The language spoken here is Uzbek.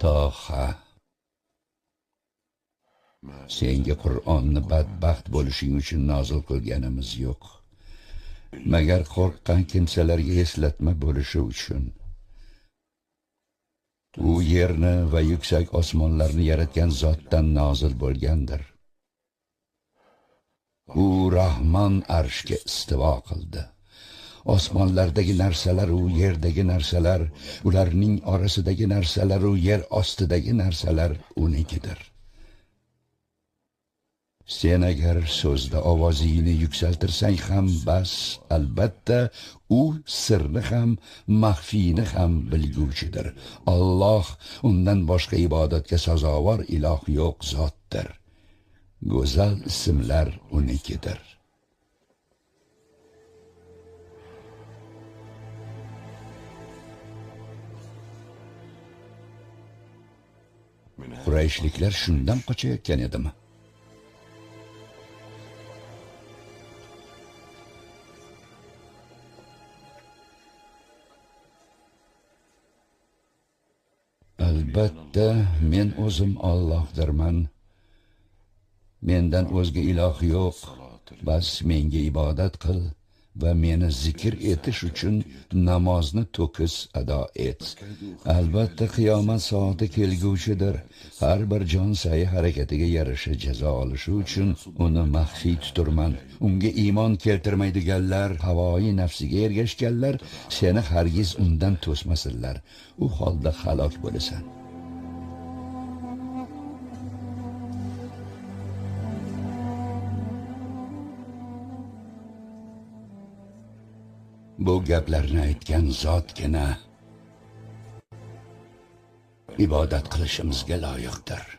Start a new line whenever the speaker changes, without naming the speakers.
Toha, senga Qur'onni badbaxt bo'lishing uchun nozil qilganimiz yo'q, magar qo'rqqan kimsalarga eslatma bo'lishi uchun. U yerni va yuksak osmonlarni yaratgan zotdan nozil bo'lgandir. U Rahmon arshga istivo qildi. Osmonlardagi narsalar u yerdagi narsalar, ularning orasidagi narsalar u yer ostidagi narsalar unikidir. Sen agar so'zda ovozingni yuksaltirsang ham bas, albatta u sirni ham, maxfiyni ham bilguvchidir. Alloh undan boshqa ibodatga sazovor iloh yo'q zotdir. Go'zal ismlar unikidir. Qurayshliklar shundan qochayotgan edimi? Albatta, men o'zim Allohdirman. Mendan o'zga iloh yo'q. Bas menga ibodat qil va meni zikr etish uchun namozni to'kis ado et. Albatta qiyomat soati kelguvchidir. Har bir jon sayi harakatiga yarasha jazo olishi uchun uni maxfiy tuturman. Unga iymon keltirmaydiganlar, havoi nafsiga ergashganlar seni hargiz undan to'smasinlar. U holda halok bo'lasan. Bu gaplarni aytgan zotgina ibodat qilishimizga loyiqdir.